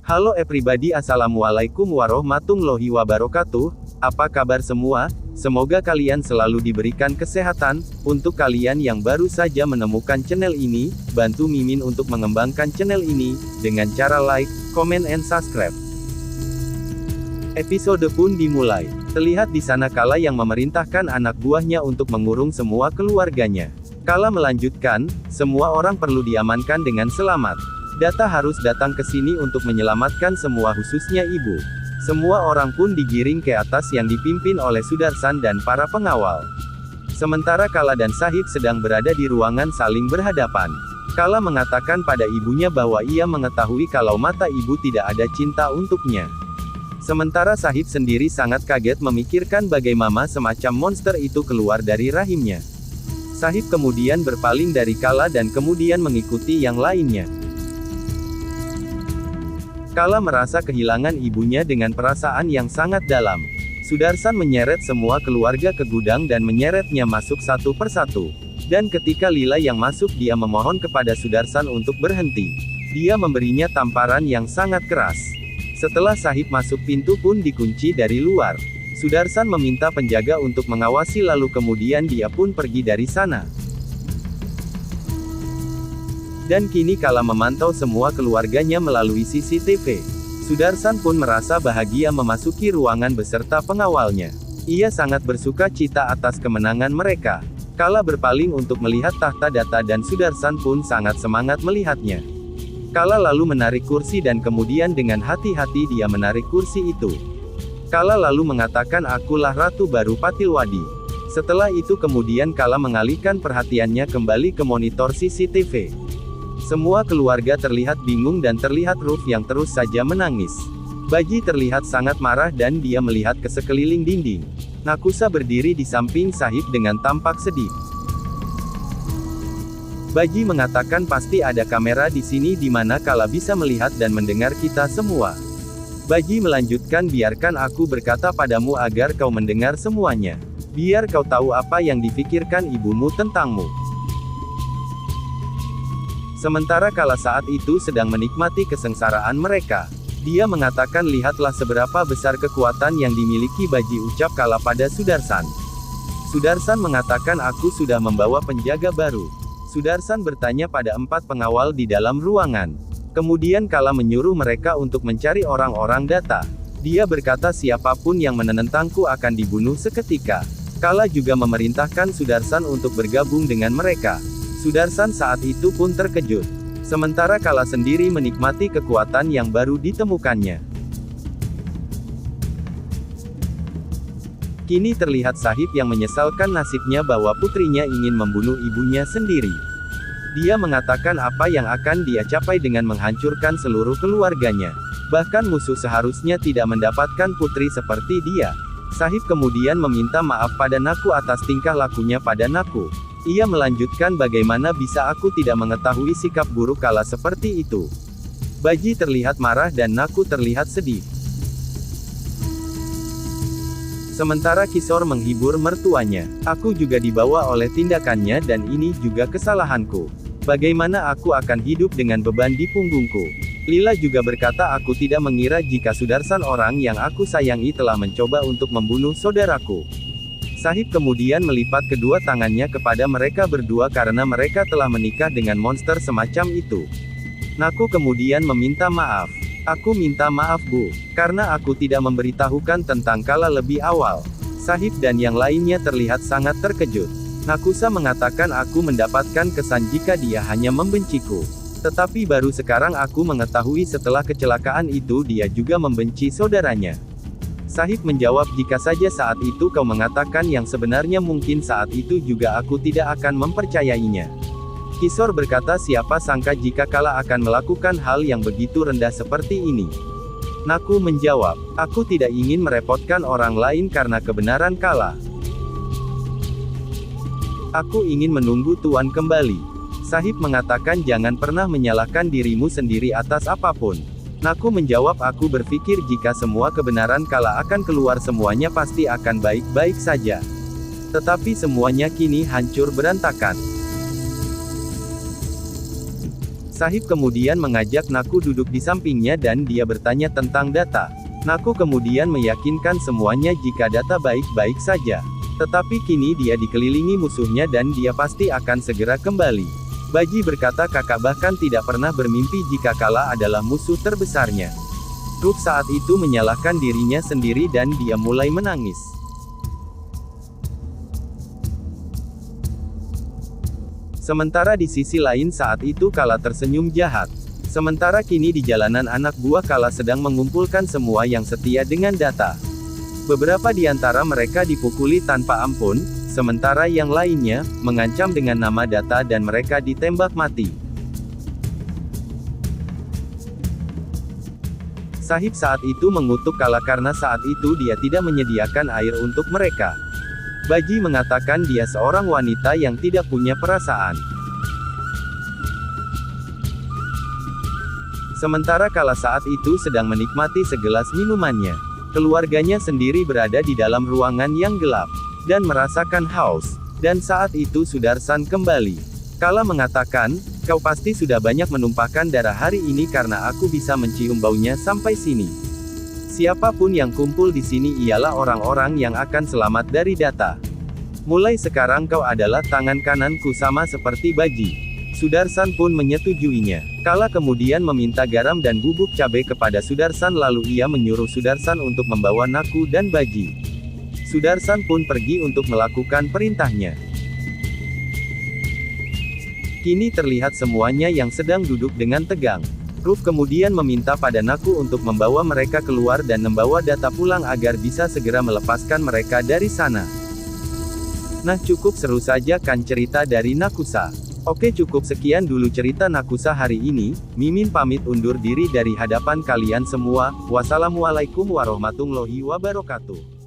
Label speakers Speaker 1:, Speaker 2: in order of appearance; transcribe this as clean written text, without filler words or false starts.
Speaker 1: Halo everybody, assalamualaikum warahmatullahi wabarakatuh. Apa kabar semua? Semoga kalian selalu diberikan kesehatan. Untuk kalian yang baru saja menemukan channel ini, bantu Mimin untuk mengembangkan channel ini, dengan cara like, comment and subscribe. Episode pun dimulai. Terlihat di sana Kala yang memerintahkan anak buahnya untuk mengurung semua keluarganya. Kala melanjutkan, semua orang perlu diamankan dengan selamat. Data harus datang ke sini untuk menyelamatkan semua, khususnya ibu. Semua orang pun digiring ke atas yang dipimpin oleh Sudarsan dan para pengawal. Sementara Kala dan Sahib sedang berada di ruangan saling berhadapan. Kala mengatakan pada ibunya bahwa ia mengetahui kalau mata ibu tidak ada cinta untuknya. Sementara Sahib sendiri sangat kaget memikirkan bagaimana semacam monster itu keluar dari rahimnya. Sahib kemudian berpaling dari Kala dan kemudian mengikuti yang lainnya. Kala merasa kehilangan ibunya dengan perasaan yang sangat dalam. Sudarsan menyeret semua keluarga ke gudang dan menyeretnya masuk satu persatu. Dan ketika Lila yang masuk, dia memohon kepada Sudarsan untuk berhenti. Dia memberinya tamparan yang sangat keras. Setelah Sahib masuk, pintu pun dikunci dari luar. Sudarsan meminta penjaga untuk mengawasi, lalu kemudian dia pun pergi dari sana. Dan kini Kala memantau semua keluarganya melalui CCTV. Sudarsan pun merasa bahagia memasuki ruangan beserta pengawalnya. Ia sangat bersuka cita atas kemenangan mereka. Kala berpaling untuk melihat tahta data dan Sudarsan pun sangat semangat melihatnya. Kala lalu menarik kursi dan kemudian dengan hati-hati dia menarik kursi itu. Kala lalu mengatakan, "Akulah Ratu baru Patilwadi." Setelah itu kemudian Kala mengalihkan perhatiannya kembali ke monitor CCTV. Semua keluarga terlihat bingung dan terlihat Ruf yang terus saja menangis. Baji terlihat sangat marah dan dia melihat ke sekeliling dinding. Nakusa berdiri di samping Sahib dengan tampak sedih. Baji mengatakan pasti ada kamera di sini di mana Kala bisa melihat dan mendengar kita semua. Baji melanjutkan, biarkan aku berkata padamu agar kau mendengar semuanya. Biar kau tahu apa yang difikirkan ibumu tentangmu. Sementara Kala saat itu sedang menikmati kesengsaraan mereka. Dia mengatakan, lihatlah seberapa besar kekuatan yang dimiliki Baji, ucap Kala pada Sudarsan. Sudarsan mengatakan, aku sudah membawa penjaga baru. Sudarsan bertanya pada 4 pengawal di dalam ruangan. Kemudian Kala menyuruh mereka untuk mencari orang-orang data. Dia berkata siapapun yang menentangku akan dibunuh seketika. Kala juga memerintahkan Sudarsan untuk bergabung dengan mereka. Sudarsan saat itu pun terkejut. Sementara Kala sendiri menikmati kekuatan yang baru ditemukannya. Kini terlihat Sahib yang menyesalkan nasibnya bahwa putrinya ingin membunuh ibunya sendiri. Dia mengatakan apa yang akan dia capai dengan menghancurkan seluruh keluarganya. Bahkan musuh seharusnya tidak mendapatkan putri seperti dia. Sahib kemudian meminta maaf pada Naku atas tingkah lakunya pada Naku. Ia melanjutkan, bagaimana bisa aku tidak mengetahui sikap buruk Kala seperti itu. Baji terlihat marah dan Naku terlihat sedih. Sementara Kisor menghibur mertuanya. Aku juga dibawa oleh tindakannya dan ini juga kesalahanku. Bagaimana aku akan hidup dengan beban di punggungku. Lila juga berkata, aku tidak mengira jika Sudarsan orang yang aku sayangi telah mencoba untuk membunuh saudaraku. Sahib kemudian melipat kedua tangannya kepada mereka berdua karena mereka telah menikah dengan monster semacam itu. Naku kemudian meminta maaf. Aku minta maaf Bu, karena aku tidak memberitahukan tentang Kala lebih awal. Sahib dan yang lainnya terlihat sangat terkejut. Nakusa mengatakan, aku mendapatkan kesan jika dia hanya membenciku. Tetapi baru sekarang aku mengetahui setelah kecelakaan itu dia juga membenci saudaranya. Sahib menjawab, jika saja saat itu kau mengatakan yang sebenarnya mungkin saat itu juga aku tidak akan mempercayainya. Kisor berkata, siapa sangka jika Kala akan melakukan hal yang begitu rendah seperti ini. Naku menjawab, aku tidak ingin merepotkan orang lain karena kebenaran Kala. Aku ingin menunggu Tuan kembali. Sahib mengatakan, jangan pernah menyalahkan dirimu sendiri atas apapun. Naku menjawab, aku berpikir jika semua kebenaran Kala akan keluar semuanya pasti akan baik-baik saja. Tetapi semuanya kini hancur berantakan. Sahib kemudian mengajak Naku duduk di sampingnya dan dia bertanya tentang data. Naku kemudian meyakinkan semuanya jika data baik-baik saja. Tetapi kini dia dikelilingi musuhnya dan dia pasti akan segera kembali. Baji berkata kakak bahkan tidak pernah bermimpi jika Kala adalah musuh terbesarnya. Ruf saat itu menyalahkan dirinya sendiri dan dia mulai menangis. Sementara di sisi lain saat itu Kala tersenyum jahat. Sementara kini di jalanan anak buah Kala sedang mengumpulkan semua yang setia dengan data. Beberapa di antara mereka dipukuli tanpa ampun, sementara yang lainnya, mengancam dengan nama data dan mereka ditembak mati. Sahib saat itu mengutuk Kala karena saat itu dia tidak menyediakan air untuk mereka. Baji mengatakan dia seorang wanita yang tidak punya perasaan. Sementara Kala saat itu sedang menikmati segelas minumannya. Keluarganya sendiri berada di dalam ruangan yang gelap, dan merasakan haus. Dan saat itu Sudarsan kembali. Kala mengatakan, kau pasti sudah banyak menumpahkan darah hari ini karena aku bisa mencium baunya sampai sini. Siapapun yang kumpul di sini ialah orang-orang yang akan selamat dari data. Mulai sekarang kau adalah tangan kananku sama seperti Baji. Sudarsan pun menyetujuinya. Kala kemudian meminta garam dan bubuk cabai kepada Sudarsan lalu ia menyuruh Sudarsan untuk membawa Naku dan Baji. Sudarsan pun pergi untuk melakukan perintahnya. Kini terlihat semuanya yang sedang duduk dengan tegang. Ruf kemudian meminta pada Naku untuk membawa mereka keluar dan membawa data pulang agar bisa segera melepaskan mereka dari sana. Nah cukup seru saja kan cerita dari Nakusa. Oke cukup sekian dulu cerita Nakusa hari ini, Mimin pamit undur diri dari hadapan kalian semua, wassalamualaikum warahmatullahi wabarakatuh.